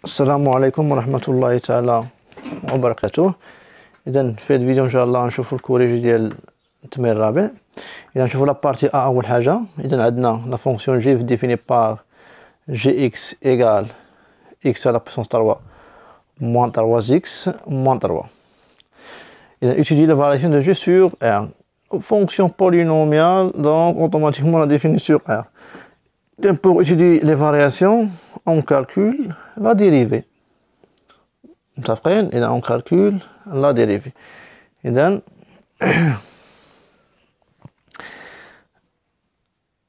السلام عليكم ورحمة الله تعالى وبركاته. إذا في هذا الفيديو إن شاء الله نشوفوا الكوريجي ديال التمرين الرابع. إذا نشوفوا لابارتي أ أول حاجة. إذا عندنا لا فونكسيون جي ديفيني بار جي إكس إيكال إكس على بويسونس 3 moins 3x moins 3. إذا étudier la variation de g sur R. Fonction polynomiale, donc automatiquement la définit sur R. Donc pour étudier les variations, on calcule la dérivée. Et là on calcule la dérivée. Et donc,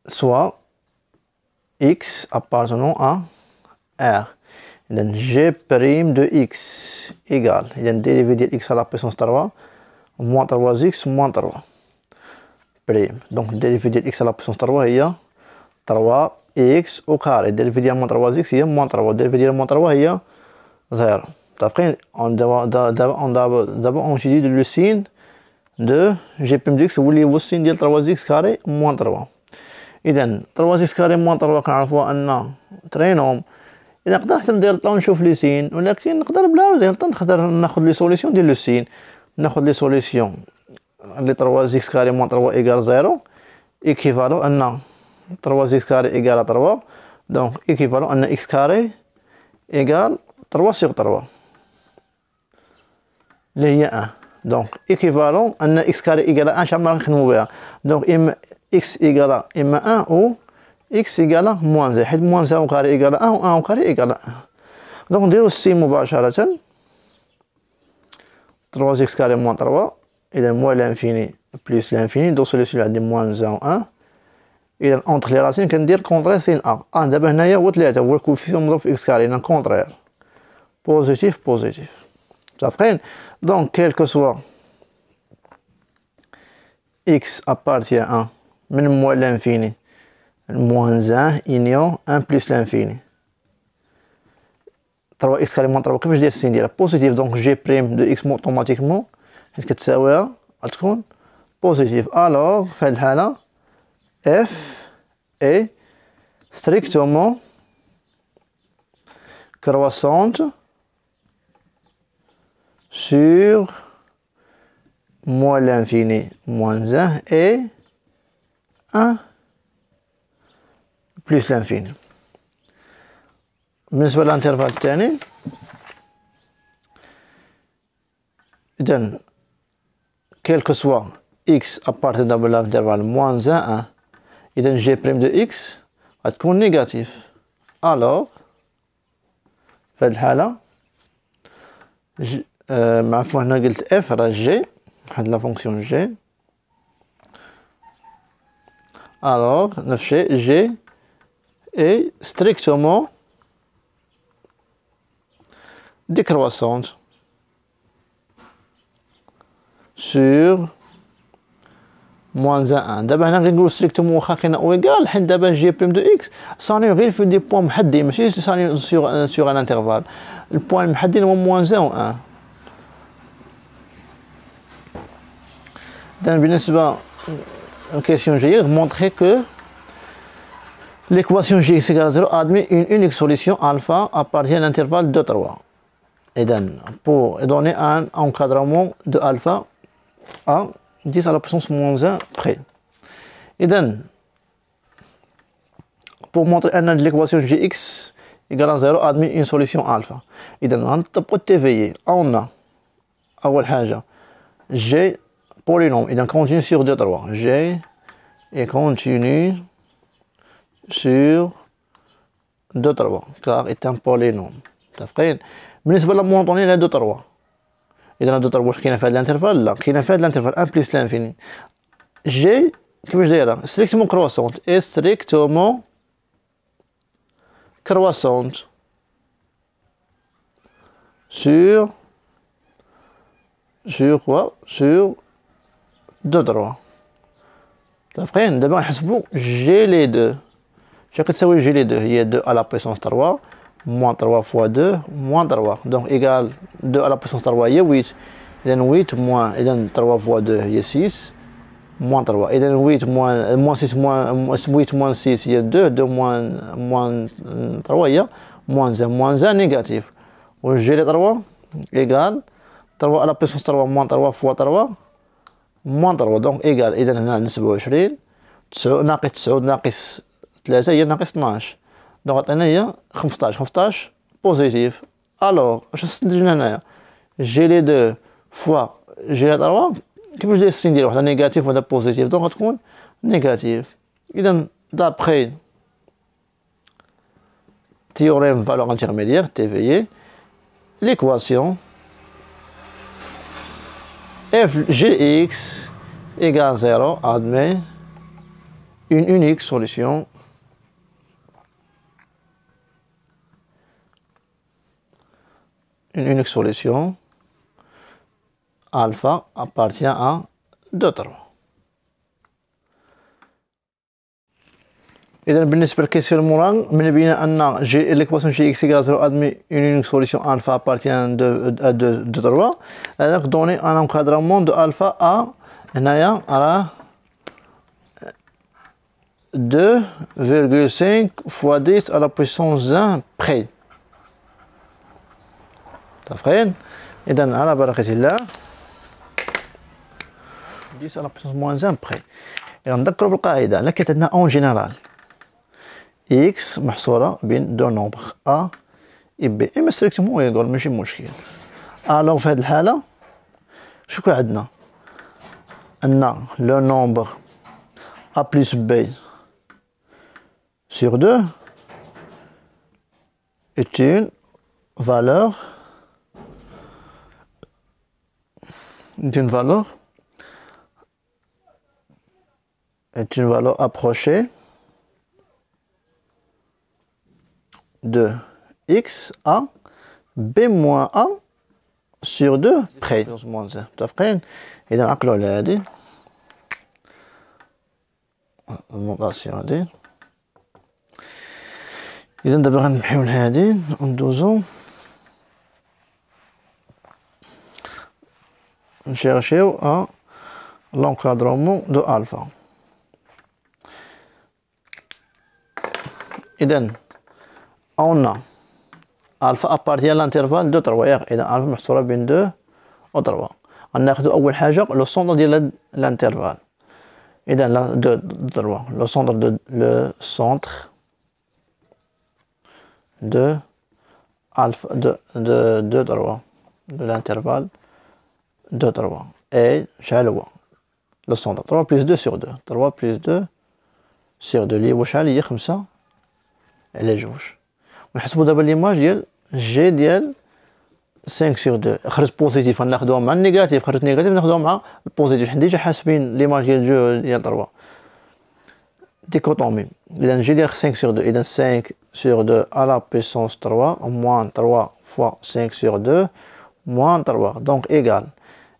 soit x appartenant à R. Donc g' de x égale, dérivée de x à la puissance 3 moins 3x moins 3 prime. Donc dérivée de x à la puissance 3 il y a 3x au carré. Dérivée de moins 3x il y a moins 3. Dérivée de moins 3 il y a 0. Après d'abord on étudie le signe de g' de x ou le signe de 3x carré moins 3. إذا 3x carré moins 3 كنعرفوا أن ترينوم. إذا نقدر حتى ندير الطون نشوف لي سين، ولكن نقدر بلا ديال الطون نقدر ناخذ لي سوليسيون ديال لو سين. ناخذ لي سوليسيون لي 3x كاري موان 3 إيكال 0 إيكيفالون أن 3x كاري إيكال 3. دونك إيكيفالون أن x كاري إيكال 3 sur 3 اللي هي 1. دونك إيكيفالون أن x كاري إيكال 1 شحال من نخدمو بها. دونك إما x إيكال إما 1 أو x égale moins 1 حيت moins 1 au carré égale 1 ou 1 au carré égale 1. Donc نديرو السين مباشرة 3x carré moins 3 إذا moins l'infini plus l'infini دو سوليسيون عندي moins 1 و 1. إذا entre les racines كندير كونترير سين أ. دابا هنايا هو 3 هو الكوفيسيون مضروب في x carré إذا كونترير بوزيتيف بوزيتيف. متفقين؟ donc quel que soit x appartient à من moins l'infini moins 1 union 1 plus l'infini 3x carré moins 3 كيفاش داير السين ديالها بوزيتيف. دونك جي بريم دو اكس اوتوماتيكمون حيت كتساويها غتكون بوزيتيف. الوغ في هاد الحالة اف اي ستريكتومون كرواسونت sur moins l'infini moins 1 et 1 plus l'infini. بالنسبة للانترفال الثاني إذن quel que soit x à partir de l'intervalle moins 1 1 إذن g' de x غتكون نيجاتيف. alors في هاد الحالة عفوا هنا قلت f راه g هاد لا فونكسيون g. alors نفس الشيء g est strictement décroissante sur moins 1 1. دابا هنا غنقولو strictement واخا كاينه او ايكال حيت دابا جي بريم دو اكس صاني غير في دي بوان محددين ماشي صاني سيغ ان انترفال. البوان المحددين هما moins 1 و 1. إذن بالنسبه الكيسيون جايه montrer que l'équation gx égale à 0 admet une unique solution alpha appartient à l'intervalle 2 3. Et donc, pour donner un encadrement de alpha à 10 à la puissance moins 1 près. Et donc, pour montrer que l'équation gx égale à 0 admet une solution alpha. Et donc, pour TVI, on a أول حاجة g polynôme. Et donc, continue sur 2 3. g et continue sur 2 3 car est un polynôme. متفقين؟ بالنسبة للمونطوني لا 2 3. إذا 2 3 واش كاينة في هاد الانترفال؟ لا كاينة في هاد الانترفال 1 بلس لانفيني. جي كيفاش دايرة؟ ستريكتومون كرواسونت اي ستريكتومون كرواسونت sur quoi? sur 2 3. متفقين؟ دابا نحسبو جي لي دو. شنو كتساوي جي لي دو؟ هي 2 à la puissance 3 moins 3 fois 2 moins 3. donc égale 2 à la puissance 3 هي 8. إذا 8 moins إذا 3 fois 2 هي 6 moins 3. Et 8 moins 6 moins 6, il y a 2. 2 moins 3, il y a moins 1. Moins 1 négatif. Ou G 3 égale 3 à la puissance 3 moins 3 fois 3 moins 3. Donc égal. إذا هنا 27 ناقص 9 ناقص 3 هي ناقص 12. دونك عطينا هي 15. 15 بوزيتيف. الوغ اش نستنتجنا هنايا؟ جي لي 2 فوا جي لي 3 كيفاش داير السين ديال وحده نيجاتيف وحده بوزيتيف؟ دونك غتكون نيجاتيف. اذا دابخي théorème valeur intermédiaire TVE, l'équation fgx égale 0 admet une unique solution alpha appartient à 2 3. إذا بالنسبة للكيسيون الموران من بين أن l'équation gx égale 0 admet une unique solution alpha appartient à 2 3. Donc donner un encadrement de alpha à هنايا راه 2,5 fois 10 à la puissance 1 près. تفقين؟ إذا على بركة الله 10 à la puissance moins 1 près. إذا نذكروا بالقاعدة اللي كانت عندنا أون جينيرال x محصورة بين دو نومبر a et b إما ستريكتومون يقول ماشي مشكل. ألوغ في هذه الحالة شو كان عندنا؟ أن لو نومبر a plus b sur 2 est une valeur approchée de x à b moins 1 sur 2 près. متفقين؟ إذا عقلوا على هذه الموطاسيون هذه. إذا دابا غنمحيو لهادي وندوزو نشيرشيو à l'encadrement de alpha. إذا on a alpha appartient à l'intervalle 2 3. إذا alpha محصورة بين 2 و 3. غناخدو أول حاجة لو سونتر ديال الانترفال. إذا 2 3 لو سونتر de alpha de 2 3 de l'intervalle 2 3 et شحال هو لو سونتر 3 plus 2 sur 2 3 plus 2 sur 2 اللي هو شحال هي 5 على 2. ونحسبوا دابا ليماج ديال جي ديال 5 sur 2 خرج بوزيتيف غناخدوها مع النيجاتيف، خرجت نيجاتيف ناخدوها مع البوزيتيف. حنا ديجا حاسبين ليماج ديال جو ديال 3 ديكوتومي. إذا جي ديال 5 sur 2 إذا 5 sur 2 à la puissance 3 moins 3 fois 5 sur 2 moins 3 donc égal.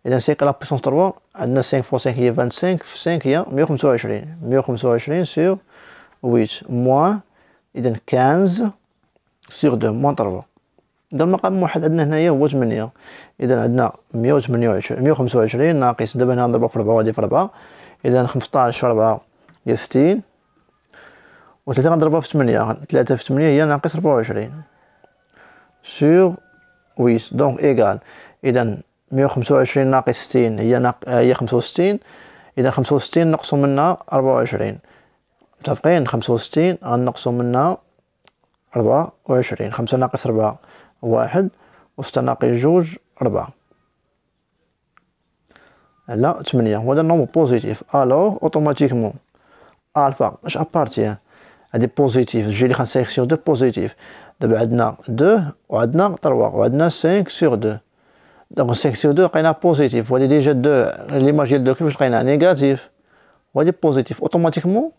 إذا 5 à la puissance 3 عندنا 5 fois 5 هي 25 في 5 هي 125 sur 8 moins إذا 15 sur 2 moins 3. إذا المقام الموحد عندنا هنايا هو 8. إذا عندنا 125 ناقص دابا هنا نضربو في 4 وهادي في 4. إذا 15 في 4 هي 60 و 3 غنضربها في 8. 3 في 8 هي ناقص 24 sur 8 دونك إيكال. إذا 125 ناقص 60 هي 65. إذا 65 نقصو منها 24. متفقين؟ 65 غنقصو منها 24. 5 ناقص 4 1 و 6 ناقص 2 4 على 8. وهذا النومبر بوزيتيف. الوغ اوتوماتيكمون الفا اش ابارتيان هادي بوزيتيف جي لي 5 sur 2 بوزيتيف. دابا عندنا 2 وعندنا 3 وعندنا 5 sur 2 دونك 5 sur 2 لقينا بوزيتيف وهادي ديجا 2 ليماج ديال 2 كيفاش لقينا نيجاتيف وهادي بوزيتيف. اوتوماتيكمون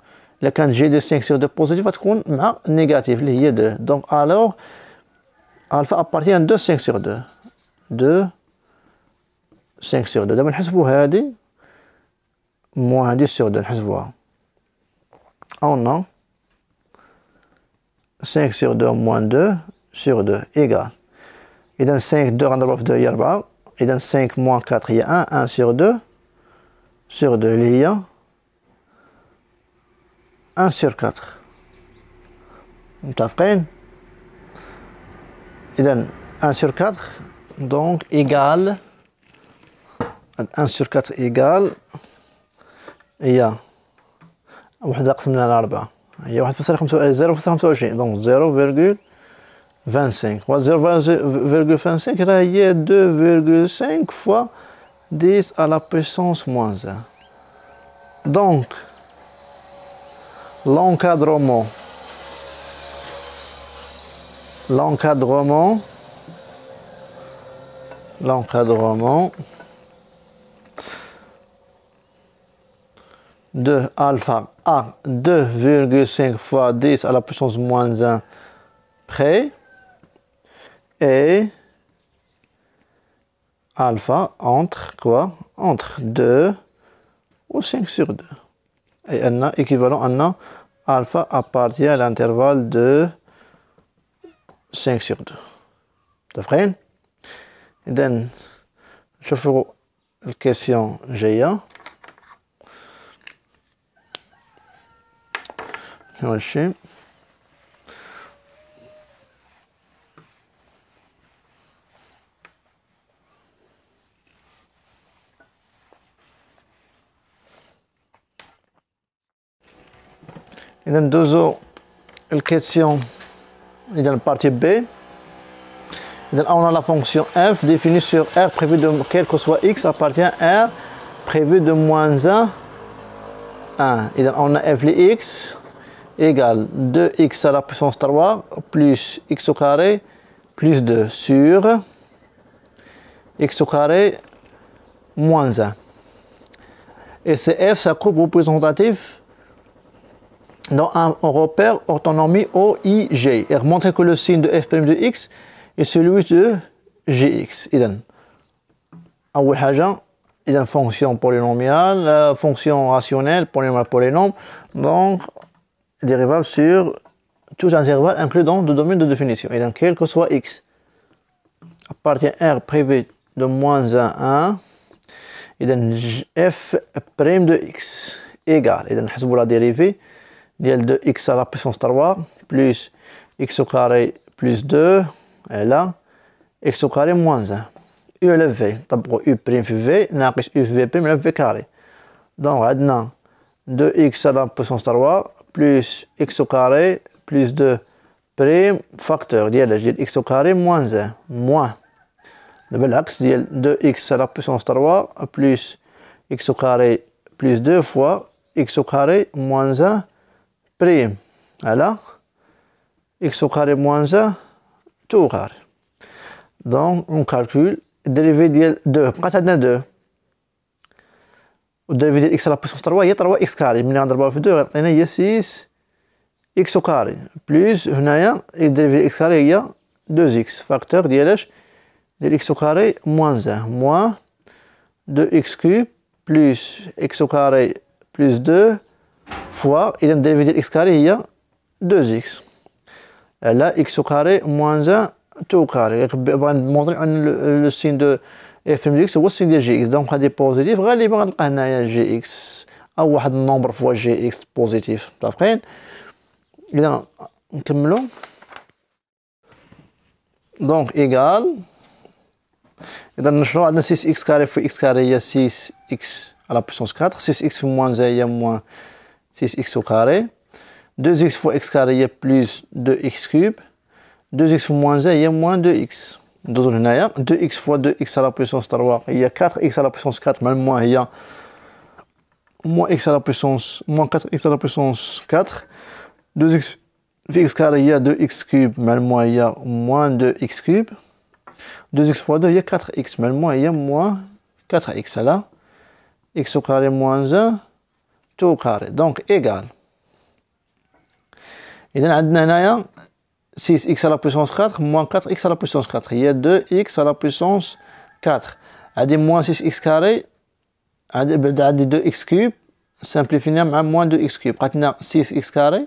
الا كانت جي ديال 5 sur 2 بوزيتيف غتكون مع نيجاتيف اللي هي 2 دونك الوغ الفا ابارتيان 2 5 sur 2 5 sur 2. دابا نحسبو هادي موان هادي sur 2 نحسبوها on a 5 sur 2 moins 2 sur 2 égal. إذا 5 2 غنضربها في 2 هي 4. إذا 5 moins 4 هي 1 1 sur 2 sur 2 اللي هي 1 sur 4. متفقين؟ إذا 1 sur 4 donc égale 1 sur 4 égale هي وحدة قسمنا على 4 هي 0.25 donc 0,25 و 0,25 راه هي 2,5 fois 10 à la puissance moins 1. Donc l'encadrement de alpha à 2,5 fois 10 à la puissance moins 1 près et alpha entre quoi? Entre 2 ou 5 sur 2. Et un équivalent à alpha appartient à l'intervalle de 5 sur 2. D'accord? إذن شوفوا الكيسيون جاية. شنو هادشي؟ إذا ندوزو الكيسيون إذا partie B. إذا on a la fonction f définie sur r prévu de quel que soit x appartient à r prévu de moins 1 1. إذا on a f les x égale 2x à la puissance 3 plus x au carré plus 2 sur x au carré moins 1. Et c'est f sa courbe représentative dans un repère orthonomie OIG et remontrer que le signe de f' de x est celui de gx. إذا أول حاجة إذا fonction polynomiale, fonction rationnelle, polynôme, donc dérivable sur tout intervalle inclus dans le domaine de définition. Et donc quel que soit x appartient à r privé de moins 1 1 et donc f' de x égale. Et donc نحسبوا la dérivée de x à la puissance 3 plus x au carré plus 2 et là x au carré moins 1 u le v طبقوا u prime في v ناقص u v prime le v carré. Donc عندنا 2x à la puissance 3 plus x au carré plus 2 prime facteur ديال x au carré moins 1 moins بالعكس ديال 2x à la puissance 3 plus x au carré plus 2 fois x au carré moins 1 prime. Voilà. X au carré moins 1 tout au carré. Donc on calcule dérivé de 2 بقات عندنا 2 والدريفي ديال x à la puissance 3 هي 3x carré ملي غنضربوها في 2 غتعطينا هي 6 x au carré plus هنايا الدريفي x carré هي 2x فاكتور ديال اش ديال x au carré moins 1 moins 2x cube plus x au carré plus 2 fois إذا الدريفي ديال x carré هي 2x. Là x au carré moins 1 tout au carré. بغا نمونطري ان لو سين دو اف ام اكس هو السين ديال جي اكس دونك غادي بوزيتيف غالبا غنلقى هنايا جي اكس او واحد النومبر فوا جي اكس بوزيتيف. متفقين؟ اذا نكملو دونك ايكال اذا نشرو عندنا 6 اكس كاري في اكس كاري هي 6 اكس على بويسونس 4 6 اكس في موان هي موان 6 اكس au carré 2x fois x carré هي plus 2x cube 2x fois moins 1 هي moins 2x. ندوزو لهنايا 2x fois 2x à la puissance 3 هي 4x à la puissance 4 مع الموان هي moins x à la puissance moins 4x à la puissance 4 2x في x carré هي 2x cube مع الموان هي moins 2x cube 2x fois 2 هي 4x مع الموان هي moins 4x. là x au carré moins 1 tout au carré donc égal. إذا عندنا هنايا 6x à la puissance 4 moins 4x à la puissance 4 هي 2x à la puissance 4 عندي moins 6x carré عندي 2x cube simplifiنا مع moins 2x cube بقات لنا 6x carré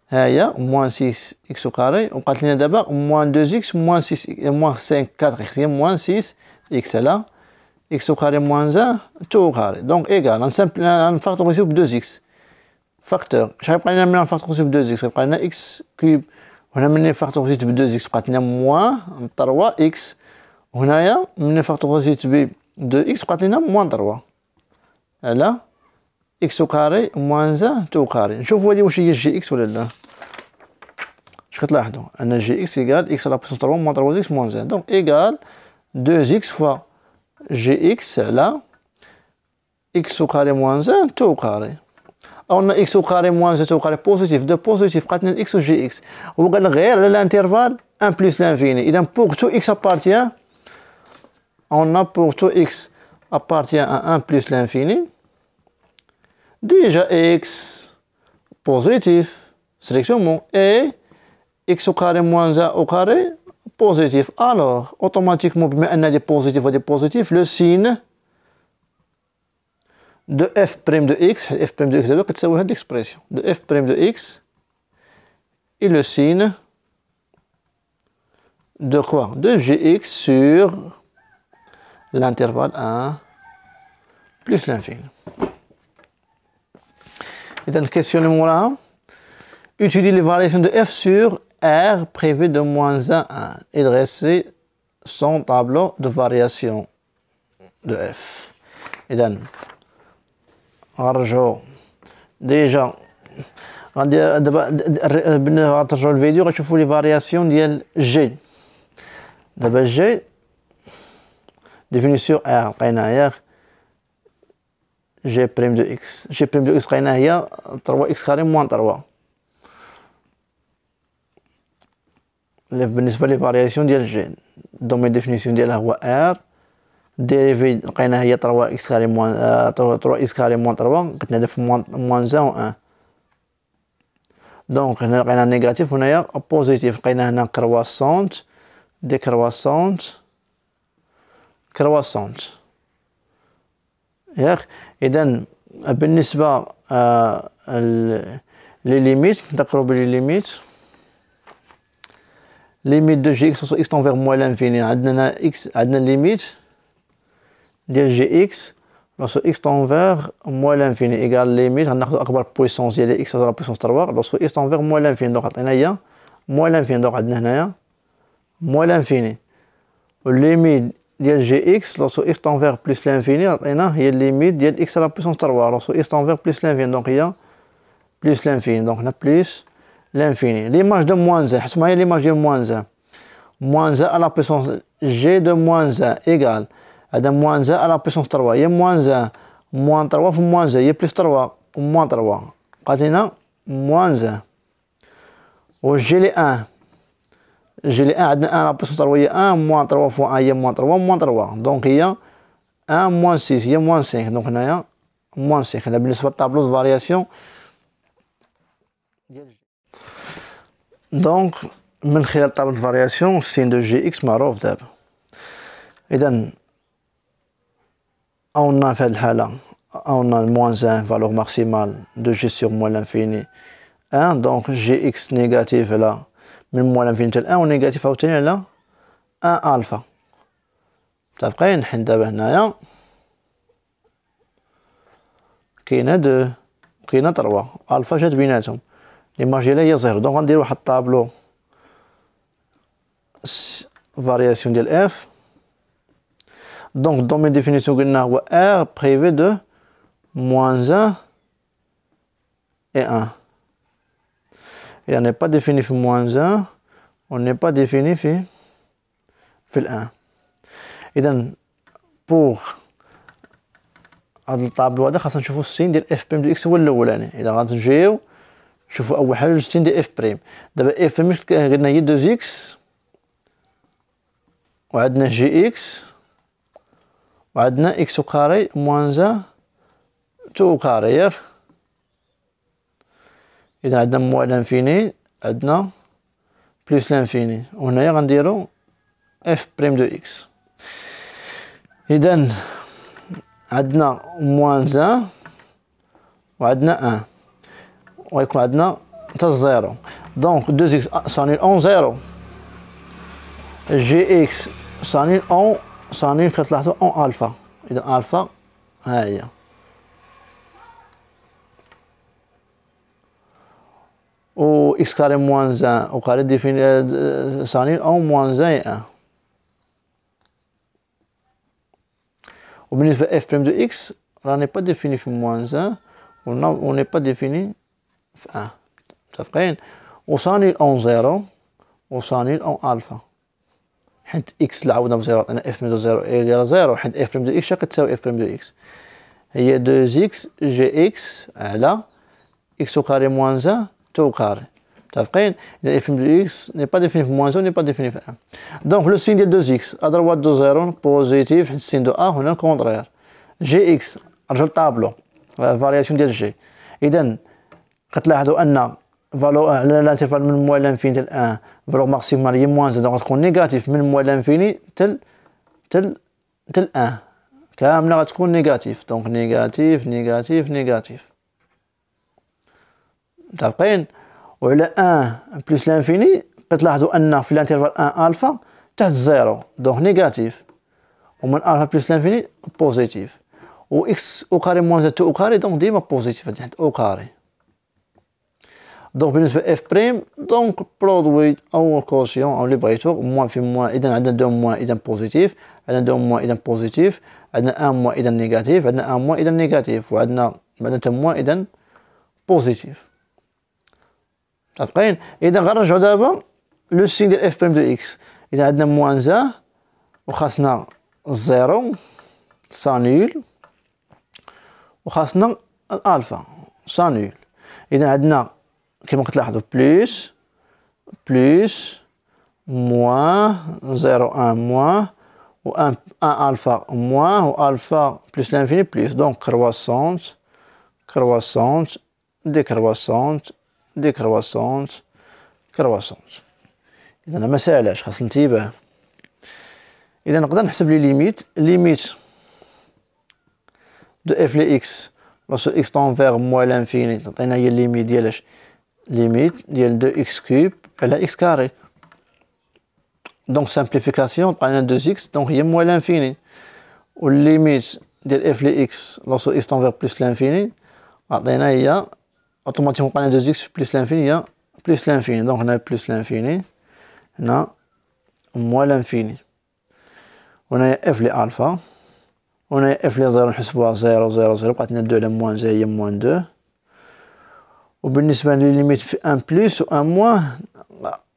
ها هي moins 6x au carré وبقات لنا دابا moins 2x moins 6 moins 5 4x هي moins 6x là x au carré moins 1 tout au carré. Donc égal, un facteur sur 2x. Facteur. Chaque fois, on a un facteur sur 2x. On a x cube. On a un facteur sur 2x. On a moins 3x. On a un facteur sur 2x. On a moins 3. Là, x au carré moins 1 tout au carré. نشوفوا هذه واش هي gx ولا لا. اش كتلاحظوا ان gx égale x à la puissance 3 moins 3x moins 1. Donc égale 2x fois gx là x au carré moins 1 tout au carré. On a x au carré moins 1 tout au carré positif. De positif قاتلنا x au gx. وقال غير على l'intervalle 1 plus l'infini. إذا pour tout x appartient, on a pour tout x appartient à 1 plus l'infini. Déjà x positif, sélectionnement, et x au carré moins 1 au carré positif. Alors, automatiquement, بما أن des positifs ou des positifs, le signe de f' de x, f' de x دابا كتساوي هاد l'expression de f' de x et le signe de quoi? De gx sur l'intervalle 1 plus l'infini. Et dans la question numéro 1, étudier les variations de f sur R privé de moins 1 à 1 et dresser son tableau de variation de f. Et donc, déjà, غنرجعوا الفيديو غتشوفوا لي فارياسيون ديال جي. دابا جي définition R لقيناها ياك g' de x. g' de x لقيناها هي 3x carré moins 3. بالنسبة لي فارياسيون ديال جي دومين ديفينيسيون ديالها هو R ديريفي لقيناها هي 3x carré moins 3x carré moins 3 قلت هذا في moins 1 و 1. دونك هنا لقينا نيجاتيف هنايا بوزيتيف لقينا هنا كرواسونت ديكرواسونت كرواسونت ياك. إذا بالنسبة لي ليميت نذكروا بلي ليميت دو جي اكس x تنفيغ موان لانفيني عندنا x عندنا ليميت ديال جي اكس لوسو x تنفيغ موان لانفيني ايكال ليميت غناخدو اكبر بويسونس ديال x على بويسونس 3 لوسو x تنفيغ موان لانفيني. دونك عطينا هي موان لانفيني. دونك عندنا هنايا موان لانفيني والليميت ديال جي اكس لوسو x تنفيغ بلس لانفيني عطينا هي الليميت ديال x على بويسونس 3 لوسو x تنفيغ بلس لانفيني. دونك هي بلس لانفيني. دونك هنا بلس l'infini. L'image de moins 1, حسب ما هي l'image ديال moins 1. moins 1 à la puissance g de moins 1 égale هذا moins 1 à la puissance 3 هي moins 1 moins 3 في moins 1 هي plus 3 moins 3 قاتلنا moins 1 و g لي 1 عندنا 1 à la puissance 3 هي 1 moins 3 fois 1 هي moins 3 moins 3 دونك هي 1 moins 6 هي moins 5. دونك هنايا moins 5. هذا بالنسبة للطابلو de variation ديال g. دونك من خلال طابلو فارياسيون السين دو جي اكس معروف دابا. اذا اون في هذه الحاله اون موان 1 فالور ماكسيمال دو جي سور موان لانفيني 1. دونك جي اكس نيجاتيف على من موان لانفيني حتى 1 ونيجاتيف عاوتاني على 1 الفا. متفقين؟ نحل دابا هنايا كاينه 2 كاينه 3 الفا جات بيناتهم ليماج ديالها هي 0. دونك غندير واحد الطابلو variation ديال f. donc domaine définition قلنا هو r privé de moins 1 et 1 et on n'est pas défini في moins 1 on n'est pas défini في ال 1. اذا pour هذا الطابلو هذا خاصنا نشوفوا السين ديال f بريم دو x هو الاولاني. اذا غنجيو شوفوا اول حاجه السين ديال f بريم. دابا f بريم قلنا هي 2x وعندنا جي اكس وعندنا اكس او كاري موان 1 تو كاري ياك. اذا عندنا موان لانفيني عندنا بلس لانفيني وهنايا غنديرو اف بريم دو اكس. اذا عندنا موان 1 وعندنا 1 ويكون عندنا حتى 0. دونك 2 اكس صاني اون 0 جي اكس صاني اون كتلاحظوا اون الفا إذا ألفا ها هي. و إكس كاري موان زان أو كاري ديفيني ثاني أو موان زان أن. وبالنسبة f prime de x راني با ديفيني في موان زان و ني با ديفيني في أن. متفقين؟ وثاني أون زيرو وثاني أون ألفا. حيت إكس اللي عوضنا بزيرو عطينا f prime de زيرو إيكال زيرو، حيت f prime de x شا كتساوي f prime de x هي 2x gx على x au carré moins 1 tout au carré. متفقين؟ إذا f prime de x n'est pas défini في moins 1 n'est pas défini في 1. Donc le signe de 2x à droite de 0 positif، حيت السين دو a هنا كونترير. gx رجع الطابلو فارياسيون ديال g. إذا كتلاحظوا أن فالو على الانترفال من موال لانفيني تل 1 فالور ماكسيمال هي موان 1 دونك غتكون نيجاتيف من موال لانفيني تل 1 كامله غتكون نيجاتيف. دونك نيجاتيف نيجاتيف نيجاتيف. متفقين؟ وعلى 1 بلس لانفيني كتلاحظوا ان في الانترفال 1 الفا تحت الزيرو دونك نيجاتيف، ومن الفا بلس لانفيني بوزيتيف، و اكس او كاري موان 2 او كاري دونك ديما بوزيتيف تحت او كاري. دونك بالنسبة اف بريم دونك برودوي أو كوسيون أو اللي بغيتو موان في موان، إذا عندنا دو موان إذا بوزيتيف، عندنا دو موان إذا بوزيتيف، عندنا ان موان إذا نيجاتيف، عندنا ان موان إذا نيجاتيف، وعندنا بعدين تا موان إذا بوزيتيف. متفقين؟ إذا غنرجعو دابا لو سين ديال اف بريم دو اكس، إذا عندنا موان زان وخاصنا الزيرو سا نول وخاصنا الألفا سا نول. إذا عندنا كما كتلاحظوا بلوس موان 0 1 موان و 1 الفا موان و الفا بلس لانفيني بلوس. دونك كرواسونت كرواسونت ديكرواسونت ديكرواسونت كرواسونت. اذا ما ساهلاش، خاص الانتباه. اذا نقدر نحسب لي ليميت دو اف لي اكس لوسو اكس طونفيغ موان لانفيني تعطينا هي ليميت ديالاش ليميت ديال 2x كوب على x كاري. دونك سامبليفيكاسيون بقى لنا 2x دونك هي موال لانفيني، و ليميت ديال f لي x لوسو x تنفيغ بلس لانفيني عطينا هي اوتوماتيكمون بقى لنا 2x بلس لانفيني هي بلس لانفيني. دونك هنا بلس لانفيني، هنا موال لانفيني، وهنايا f لي الفا، وهنايا f لي زيرو نحسبوها 0 0 0 بقات لنا 2 على موان 0 هي موان 2. وبالنسبة لليميت في 1 بلس و 1 موان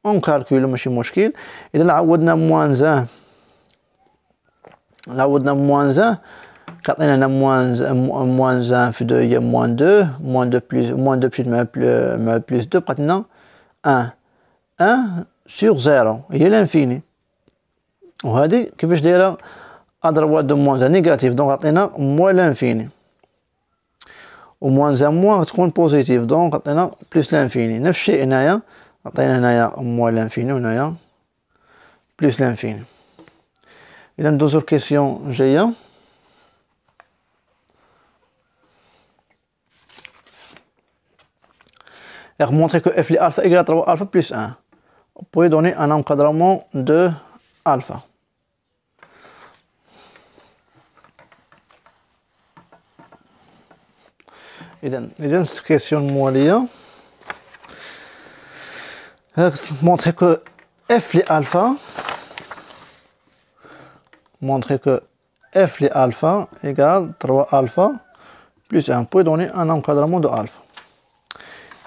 اون كالكولو ماشي مشكل. إذا عوضنا موان زان كعطينا هنا موان زان في 2 هي موان 2 بلس موان 2 مشيت مع بلس 2 بقات لنا 1 سور 0 هي لانفيني. وهادي كيفاش دايرة أدروات دو موان زان نيجاتيف دونك عطينا موان لانفيني، و موان زان موان تكون بوزيتيف دونك عطينا بلس لانفيني. نفس الشيء هنايا عطينا هنايا موان لانفيني وهنايا بلس لانفيني. إذا ندوزو الكيسيون جاية. montrer que f les alpha égale à 3 alpha plus 1. Vous pouvez donner un encadrement de alpha. إذا cette question موالية montrer que f les alpha égale 3 alpha plus 1. Vous pouvez donner un encadrement de alpha.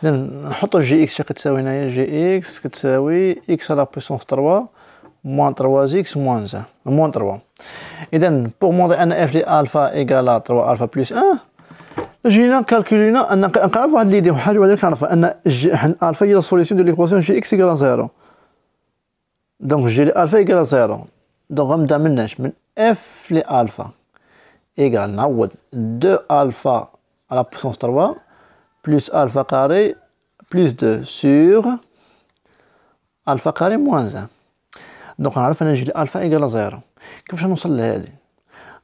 إذا نحطو جي إكس كتساوي هنايا جي إكس كتساوي إكس على بويسونس 3 موان 3 إكس موان 3. إذا بوغ موندري أن إف دي ألفا إيكال 3 ألفا بلس 1 جينا كالكولينا أن نعرفو واحد ليدي بحال وحده كنعرفو أن ألفا هي لا سوليسيون دو ليكواسيون جي إكس إيكال 0. دونك جي لي ألفا إيكال 0. دونك غنبدا مناش من إف لي ألفا إيكال نعوض 2 ألفا على بويسونس 3 plus alpha carré plus 2 sur alpha carré moins 1. دونك نعرف انا نجي الفا ايكال 0. كيفاش نوصل لهادي؟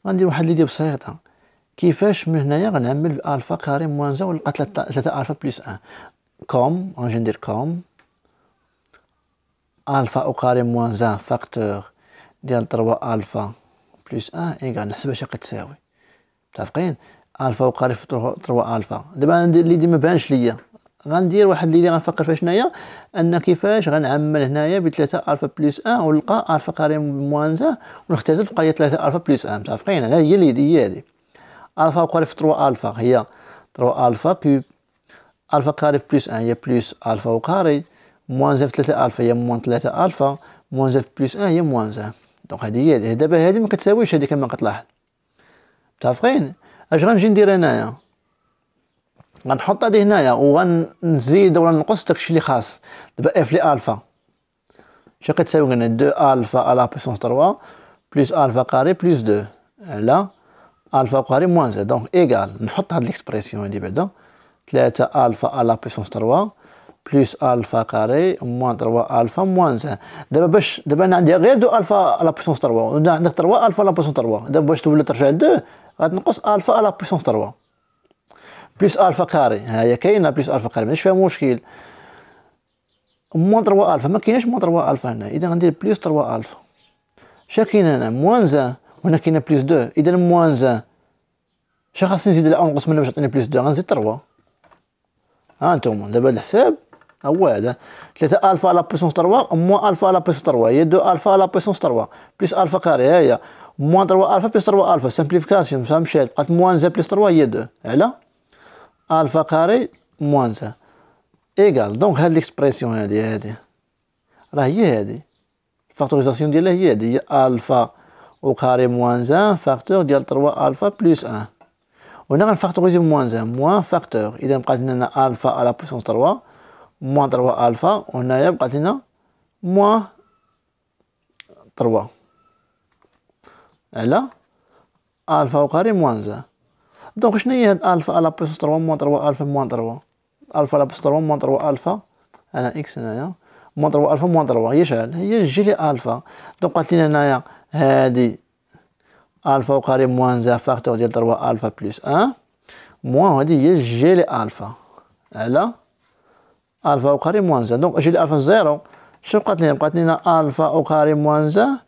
غندير واحد ليديا بسيطه. كيفاش من هنايا غنعمل بالفا كاري موان 1 ونلقى 3 الفا بلس 1 كوم غنجي ندير كوم الفا او كاري موان 1 فاكتور ديال 3 الفا بلس 1 إيكال نحسب اش راقي تساوي. متفقين؟ ألفا وقاري في 3 ألفا. دابا ندير اللي ما بانش ليا، غندير واحد اللي غنفكر فيها شناهي أن كيفاش غنعمل هنايا ب 3 ألفا بلس 1 ونلقى ألفا قاري موان 1 ونختزل تبقى هي 3 ألفا بلس 1. متفقين؟ هي اللي هي هادي. ألفا وقاري في 3 ألفا هي 3 ألفا كوب، ألفا قاري في بلس 1 هي بلس ألفا وقاري، موان 1 في 3 ألفا هي موان 3 ألفا، موان 1 في بلس 1 هي موان 1. دونك هادي هي دابا هادي ما كتساويش هادي كما كتلاحظ. متفقين؟ اش غنمشي ندير هنايا؟ غنحط هادي هنايا وغنزيد ولا نقص داكشي اللي خاص. دابا اف لي الفا اش كتساوي لنا 2 الفا على بويسونس 3 بلس الفا قاري بلس 2 على الفا قاري موان 1. دونك ايكال نحط هاد ليكسبرسيون هادي بعدا 3 الفا على بويسونس 3 بلس الفا قاري موان 3 الفا موان 1. دابا انا عندي غير 2 الفا على بويسونس 3 وعندك 3 الفا على بويسونس 3. دابا باش تولي ترجع ل 2 غتنقص الفا على بويسونس 3 بلس الفا قاري. ها هي كاينه بلس الفا قاري ماشي فيها مشكل. موان 3 الفا ما كايناش موان 3 الفا هنا، اذا غندير بلس 3 الفا. شا كاين هنا موان 1 وهنا كاينه بلس 2، اذا موان 1 شا خاصني نزيد على نقص منها باش تعطيني بلس 2؟ غنزيد 3. ها انتم دابا الحساب هو هذا 3 الفا على بويسونس 3 موان الفا على بويسونس 3 هي 2 الفا على بويسونس 3 بلس الفا قاري. ها هي موان 3 الفا بلس 3 الفا سامبليفيكاسيون مشات بقات موان 1 بلس 3 هي 2 على الفا قاري موان 1 ايكال. دونك هاد ليكسبرسيون هادي راه هي هادي الفاكتوريزاسيون ديالها هي هادي، هي الفا وقاري موان 1 فاكتور ديال 3 الفا بلس 1. وهنا غنفاكتوريزي موان 1 موان فاكتور، اذا بقات لنا الفا على بويسونس 3 موان 3 الفا، وهنايا بقات لنا موان 3 على الفا وقاري موان 1. دونك شنو هي هاد الفا على بويسونس 3 موان 3 الفا موان 3 الفا على بويسونس 3 موان 3 الفا انا اكس هنايا موان 3 الفا موان 3 هي شحال؟ هي جي لي الفا. دونك قالت لنا هنايا هادي الفا وقاري موان 1 فاكتور ديال 3 الفا بلس 1 موان هادي هي جي لي الفا على الفا وقاري موان 1. دونك جي لي الفا زيرو. شنو بقات لنا؟ بقات لنا الفا وقاري موان 1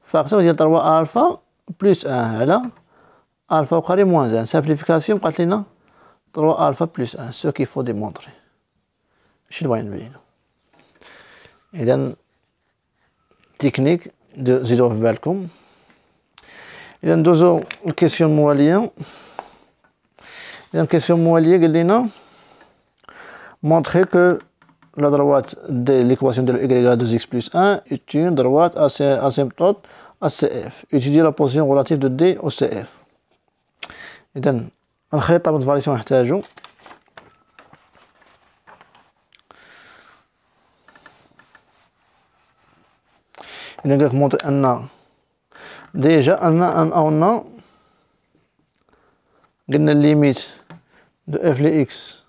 فاكتور ديال 3 الفا بلس 1 على الفا وقاري موان 1. سامبليفيكاسيون بقات لنا 3 الفا بلس 1 سو كي فو ديمونطري. ماشي اللي بغينا نبينو. اذا تكنيك زيدوه في بالكم. اذا ندوزو الكيسيون المواليه. اذا الكيسيون المواليه قال لنا montrer que la droite de l'équation de y égale 2x plus 1 est une droite asymptote à CF. Étudier la position relative de D au CF. إذا الخريطة طابة فاليسيون نحتاجو إذا قالك مونطري أن ديجا أن قلنا الليميت دو اف لي اكس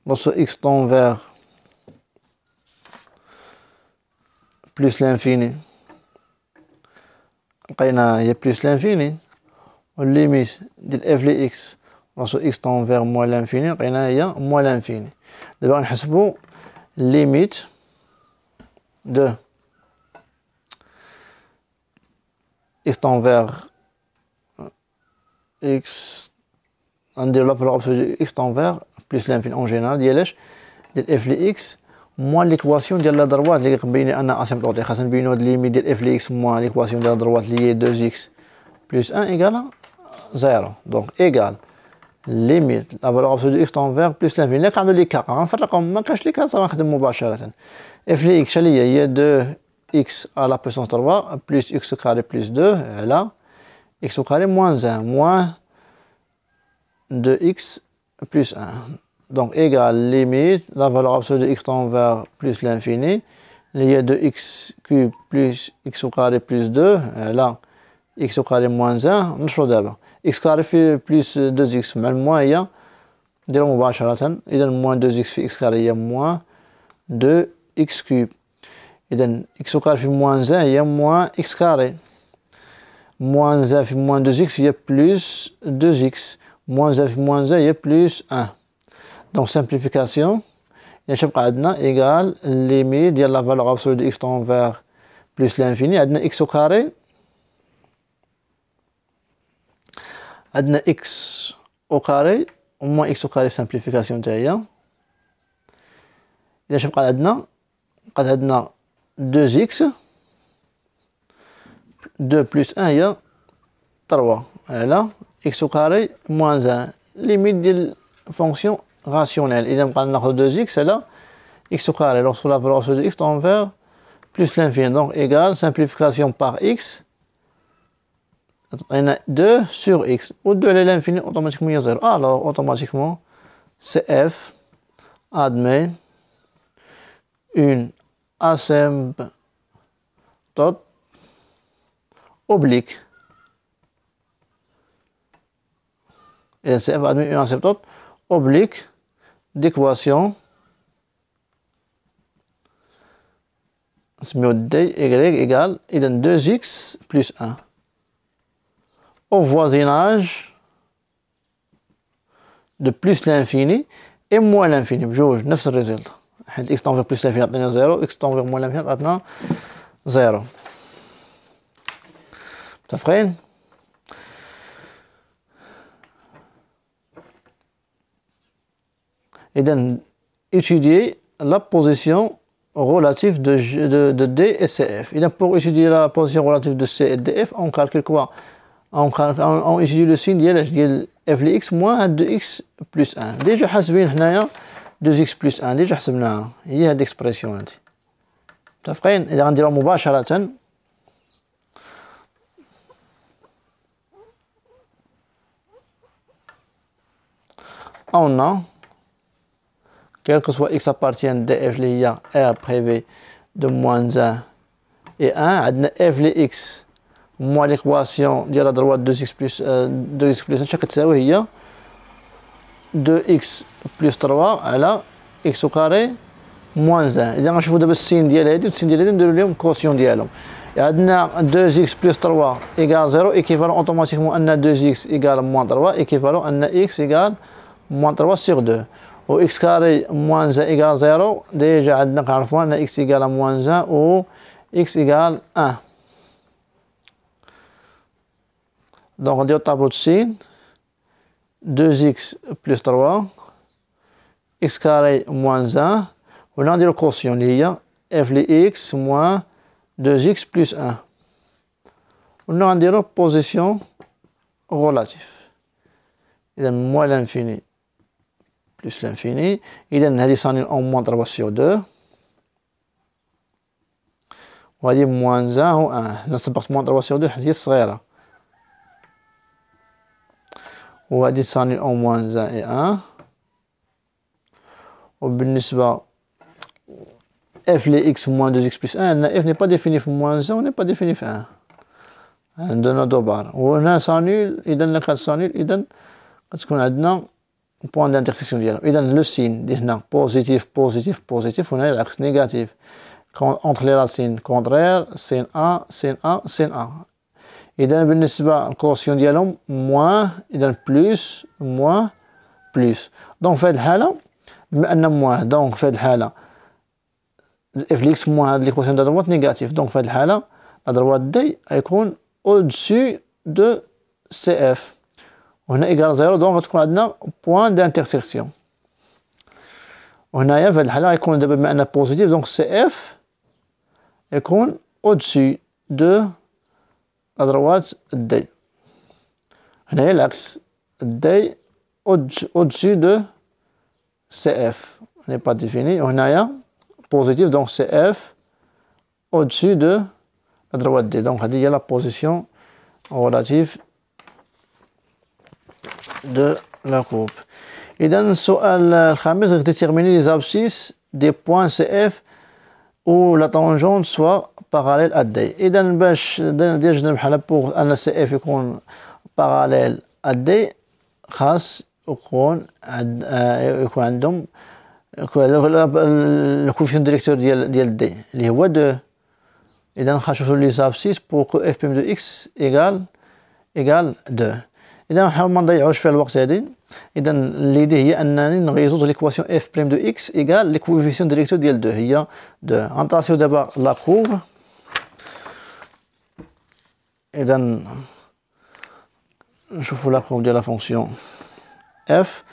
lorsque x tend vers plus l'infini لقينا هي plus l'infini، والليميت ديال اف لي اكس lorsque x tend vers moins l'infini لقينا هي moins l'infini. دابا غنحسبو الليميت دو x tend vers x ندير لا valeur absolue x tend vers plus l'infini en général ديالاش ديال اف لي اكس موان ليكواسيون ديال لا دروات اللي كنبيني ان اسيمبتوتيك. خاصنا نبينو هاد ليميت ديال اف لي اكس موان ليكواسيون ديال دروات اللي هي 2x بلس 1 ايكال 0. دونك ايكال ليميت لا فالور ابسولو اكس تون فيغ بلس لانفيني. الا كان عندو لي كا غنفرقهم، ما كانش لي كا صافي نخدم مباشره. اف لي اكس شحال هي 2x على بويسونس 3 بلس x كاري بلس 2 على x كاري موان 1 موان 2x plus 1. Donc égale limite la valeur absolue de x tend vers plus l'infini. Il y a 2x cube plus x au carré plus 2. Là, x au carré moins 1. نشرو دابا x carré في plus 2x مع الموان هي نديرو مباشرة. إذا موان 2x في x carré هي موان 2x كوب. إذا x au carré في موان 1 هي موان x carré. موان 1 في موان 2x هي plus 2x. moins 1 في moins 1 هي plus 1. donc simplification يعني تبقى عندنا égal limite ديال la valeur absolue de x tend vers plus l'infini. عندنا x au carré عندنا x au carré و moins x au carré simplification تاعي. إذا شنو بقى عندنا؟ بقات عندنا 2x 2 plus 1 هي 3 على x au carré moins 1 limite ديال fonction rationnelle. إذا بقى ناخذ 2x على x au carré lorsque la valeur de x tend vers plus l'infini, donc égale simplification par x. On a 2 sur x. Ou 2 à l'infini, automatiquement il y a 0. Alors, automatiquement, CF admet une asymptote oblique. Et CF admet une asymptote oblique d'équation d y égale 2x plus 1 au voisinage de plus l'infini et moins l'infini بجوج نفس الريزلت. حيت x tend vers plus l'infini عطينا 0 x tend vers moins l'infini عطينا 0. متفقين؟ إذا étudier la position relative de D et CF. Et pour étudier la position relative de C et DF, on calcule quoi? On étudie le signe ديال f de x moins 2x plus 1. Déjà حاسبين هنايا 2x plus 1 déjà حسبناها هي هاد الاكسبرسيون هادي. متفقين؟ إذا غنديروها مباشرة on a quel que soit x appartient df اللي هي r privé de moins 1 et 1 عندنا f de x moins l'équation ديال la droite 2x plus 1 شنو كتساوي هي 2x plus 3 على x au carré moins 1. إذا غنشوفوا دابا السين ديال هادي والسين ديال هادي نديرو لهم كوسيون ديالهم. عندنا 2x plus 3 égale 0 équivalent automatiquement أن 2x égale moins 3 équivalent أن x égale moins 3 sur 2. و x carré moins 1 égale 0 déjà عندنا كنعرفوا أن x égale moins 1 و x égale 1. Donc on dit au tableau de signe 2x plus 3 x carré moins 1 on a dit le quotient il y a f de x moins 2x plus 1 on a dit la position relative إذا moins l'infini plus l'infini إذا هذه صاني en moins 3 sur 2 وهذه moins 1 و 1 نسبق moins 3 sur 2 هي الصغيرة وهذه صاني en moins 1 et 1 وبالنسبة f de x moins 2x plus 1 f n'est pas défini في moins 1 و n'est pas défini في 1 عندنا دو بار وهنا صانيل إذا لك هاد صانيل إذا غتكون عندنا بوان دانترسيكسيون ديالهم إذا لو سين دي هنا بوزيتيف بوزيتيف بوزيتيف وهنا العكس نيجاتيف entre les racines contraires sin 1 sin 1 sin 1 إذا بالنسبة الكوسيون ديالهم موان إذا بلوس موان بلوس دونك في هاد الحالة بما أن موان دونك في هاد الحالة اف ليكس موان هاد ليكواسيون دو دروات نيجاتيف دونك في هاد الحالة دروات دي غيكون au-dessus de CF وهنا إيكال 0 دونك غتكون عندنا بوان دانترسيكسيون وهنايا في هاد الحالة غيكون دابا بما أنها بوزيتيف دونك CF يكون au-dessus de la droite D. هنايا العكس D au-dessus de CF n'est pas défini وهنايا positif donc CF au-dessus de la droite D. Donc هذه هي la position relative de la courbe. إذا السؤال الخامس déterminer les abscisses des points CF où la tangente soit parallèle à D. إذا باش ندير جدول بحال بوغ أن CF يكون parallèle à D خاص يكون عندهم الكوفيسيون ديريكتور ديال D اللي هو 2. إذا نشوفوا لي زابسيس بور كو اف بيم دو اكس ايكال 2. إذا نحاول ما نضيعوش فيها الوقت هادي. إذا ليدي هي أنني نغيزو ليكواسيون اف بريم دو اكس ايكال لي كوفيسيون ديريكتور ديال 2 هي 2. غنطراسيو دابا لا كورب. إذا نشوفوا لا بروف ديال لا فونكسيون اف.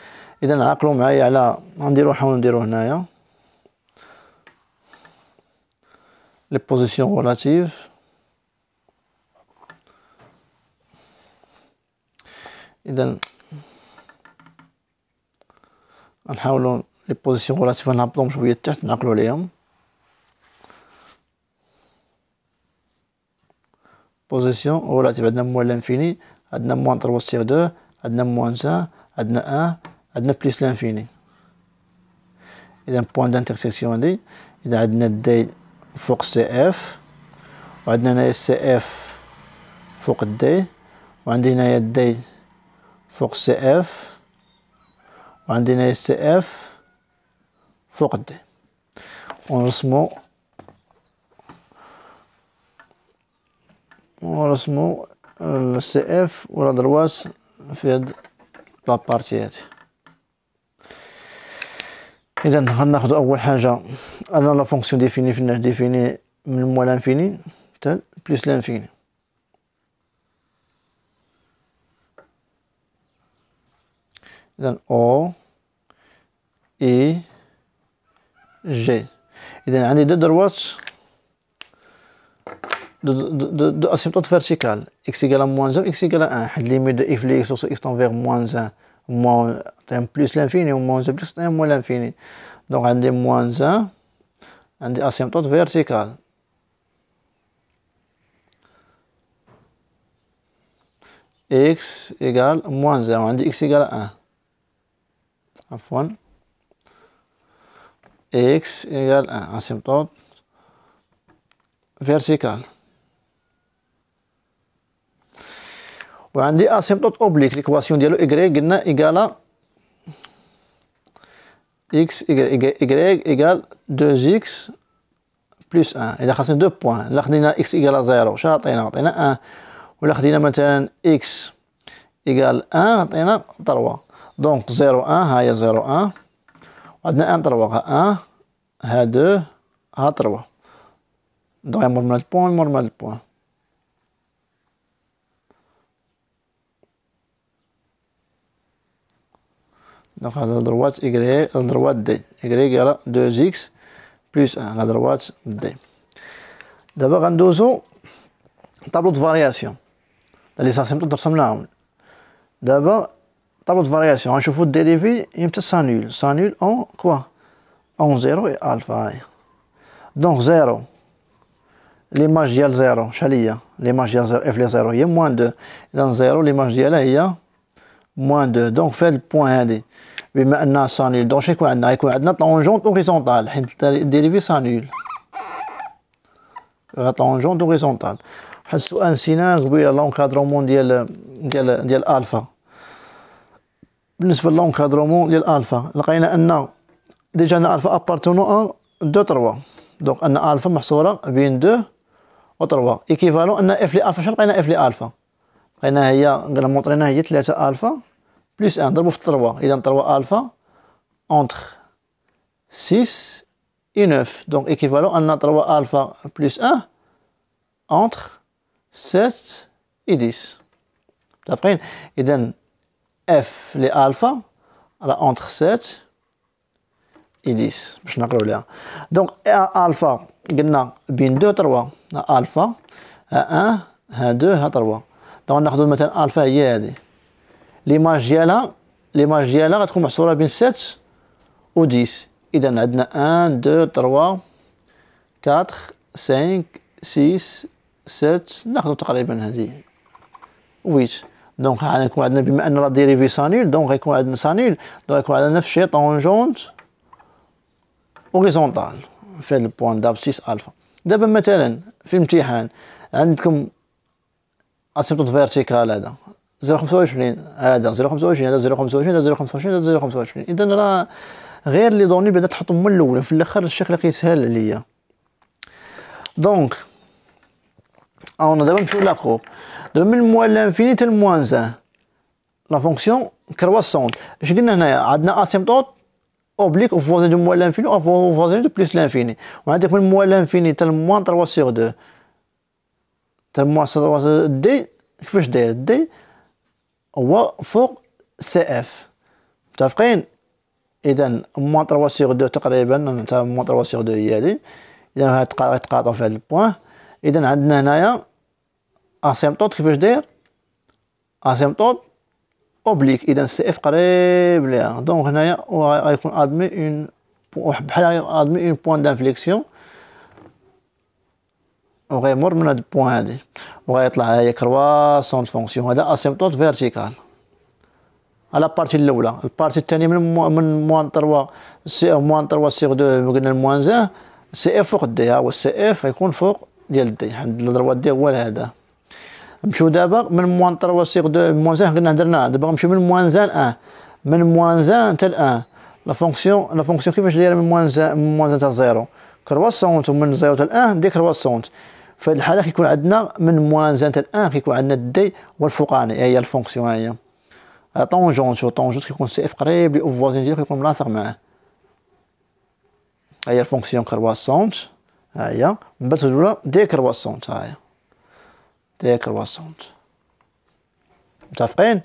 اذا عقلوا معايا على غنديرو نحاولو نديرو هنايا لي بوزيسيون ريلاتيف. اذا نحاولو لي بوزيسيون ريلاتيف نهبطوهم شويه تحت نعقلو عليهم. بوزيسيون ريلاتيف عندنا موان لانفيني، عندنا موان 3 سيغ 2، عندنا موان 1، عندنا 1، عندنا بليس لانفيني. اذا بوان دانترسيكسيون هادي، اذا عندنا دي فوق سي اف، وعندنا هنايا سي اف فوق دي، وعندي هنايا دي فوق سي اف، وعندي هنايا سي اف فوق دي. ونرسمو السي اف ولا دروات في هاد لابارتي هادي. اذا غناخدو اول حاجه انا لا فونكسيون ديفيني من موان لانفيني حتى بليس لانفيني. اذا او اي جي. اذا عندي دو دروات دو اسيمبتوت فيرتيكال اكس ايكال موان 0 اكس ايكال 1. حد ليميت دو اف لي اكس تنفيغ موان 1 موان بليس لانفيني و موان 0 بليس موان لانفيني. دونك عندي موان 1 عندي اسيمبتوت فيرتيكال اكس ايكال موان 0 عندي اكس ايكال 1 عفوا اكس ايكال 1 اسيمبتوت فيرتيكال. وعندي اسيمبتوت اوبليك ليكواسيون ديالو ايكغيك قلنا ايكالا اكس ايكال 2 اكس بلس 1. اذا خاصني دو بوان، الا خدينا اكس ايكال 0 شنو عطينا؟ عطينا 1. ولا خدينا مثلا اكس ايكال 1 عطينا 3. دونك 0 1 ها هي 0 1 وعندنا 1 3 ها 1 ها 2 ها 3. دونك يمر من هاد البوان يمر من هاد البوان. دونك la droite y la droite d y égale 2x plus 1 la droite d. دابا غندوزو طابلو دو فارياسيون لي ساسيمبتوت رسمناهم. دابا طابلو دو فارياسيون غنشوفو الديريفي امتى سانول اون كوا اون 0 اي الفا. هاهي دونك 0 ليماج ديال 0 شحال هي؟ ليماج ديال 0 اف لي 0 هي موان 2. اذا 0 ليماج ديالها هي موان 2. دونك في هاد البوان هادي بما انها سانول دونك شنو يكون عندنا طونجونت اوريزونتال حيت الديريفي سانول طونجونت اوريزونتال. واحد السؤال نسيناه قبيله لونكادرومون ديال الفا. بالنسبه لونكادرومون ديال الفا لقينا ان ديجا ان الفا ابارتونون 2 3. دونك ان الفا محصوره بين 2 و 3 ايكيفالون ان اف لي الفا. شنو لقينا اف لي الفا؟ لقينا هي قلنا موطرينا هي 3 الفا بلس 1 ضربوا في 3. اذا 3 الفا اونتر 6 et 9 donc équivalent à 3 alpha plus 1 entre 7 et 10. D'après, il donne f les alpha entre 7 et 10. باش نقراو ليها. donc alpha قلنا بين 2 3 alpha ها 1 ها 2 ها 3. donc ناخذ مثلا alpha هي هذه ليماج ديالها غتكون محصوره بين 7 و 10. إذا عندنا 1 2 3 4 5 6 7 ناخذ تقريبا هذه 8. دونك غيكون عندنا بما ان لا ديريفي سانول دونك غيكون عندنا سانول دونك غيكون عندنا نفس الشيء طونجونت اوريزونتال في هذا البوان داب 6 الفا. دابا مثلا في الامتحان عندكم اسيمبتوت فيرتيكال هذا 0.25 هذا 0.25 هذا 0.25 هذا 0.25 هذا 0.25. اذا راه غير لي دوني بدات تحطهم من الاول في الاخر الشكل كيسهل عليا. دونك انا دابا نمشيو لاكروب. دابا من موان لانفيني حتى لموان زان لا فونكسيون كرواسونت. اش قلنا هنايا؟ عندنا اسيمبتوت اوبليك او فوازين دو موان لانفيني او فوازين دو بليس لانفيني. وعندك من موان لانفيني حتى لموان 3 سيغ 2 حتى لموان 3 دي. كيفاش داير دي هو فوق سي اف. متفقين؟ اذا موان 3 سيغ 2 تقريبا تاع موان 3 سيغ 2 هي هادي. اذا غيتقاطعوا في هاد البوان. اذا عندنا هنايا اسيمبتوت كيفاش داير؟ اسيمبتوت اوبليك. اذا سي اف قريب ليها، دونك هنايا غيكون ادمي اون بحال ادمي اون بوان دانفليكسيون وغيمر من هاد البوان هادي وغيطلع هي كرواسون فونكسيون. هذا اسيمبتوت فيرتيكال على بارتي الاولى. البارتي الثانيه من موان 3 سي موان 3 سيغ 2 قلنا الموان زان سي اف فوق دي. ها هو السي اف غيكون فوق ديال دي عند الضربه دي هو هذا. نمشيو دابا من موان 3 سيغ 2 موان زان قلنا هضرنا. دابا غنمشيو من موان زان 1 من موان زان حتى ل 1. لا فونكسيون كيفاش دايره من موان زان حتى 0 كرواسونت ومن 0 حتى ل 1 دي كرواسونت. في هذه الحاله كيكون عندنا من موان زان حتى ل 1 كيكون عندنا دي هو الفوقاني. هي الفونكسيون ها هي طونجونت. شو طونجونت كيكون سي اف قريب لي اوفوازين ديالو كيكون ملاصق معاه. ها هي الفونكسيون كرواسونت. ها هي من بعد الاولى دي كرواسونت. ها هي دي كرواسونت. متفقين؟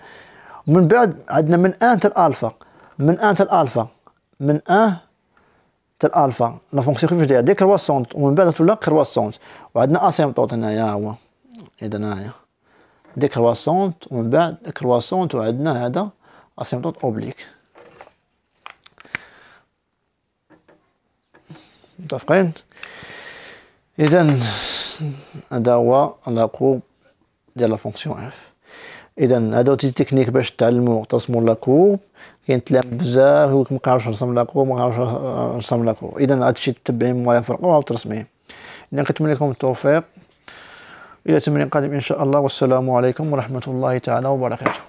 ومن بعد عندنا من 1 حتى الالفا. من 1 حتى الالفا من 1 حتى الالفا لا فونكسيون كيفاش دايره دي كرواسونت ومن بعد تولى كرواسونت. وعندنا اسيمبتوت هنايا هو. اذا هنايا دي كرواسونت ومن بعد كرواسونت وعندنا هذا اسيمبتوت اوبليك. متفقين؟ اذا هذا هو لا كورب ديال لا فونكسيون اف. اذا هادو تكنيك باش تعلموا تصموا لا كورب. كاين تلام بزاف يقولك مكنعرفش نرسم لا كورب مكنعرفش نرسم لا كورب. اذا هادشي تتبعين موالين فرقوا وترسميه. اذا كنتمنى لكم التوفيق الى تمرين قادم ان شاء الله. والسلام عليكم ورحمه الله تعالى وبركاته.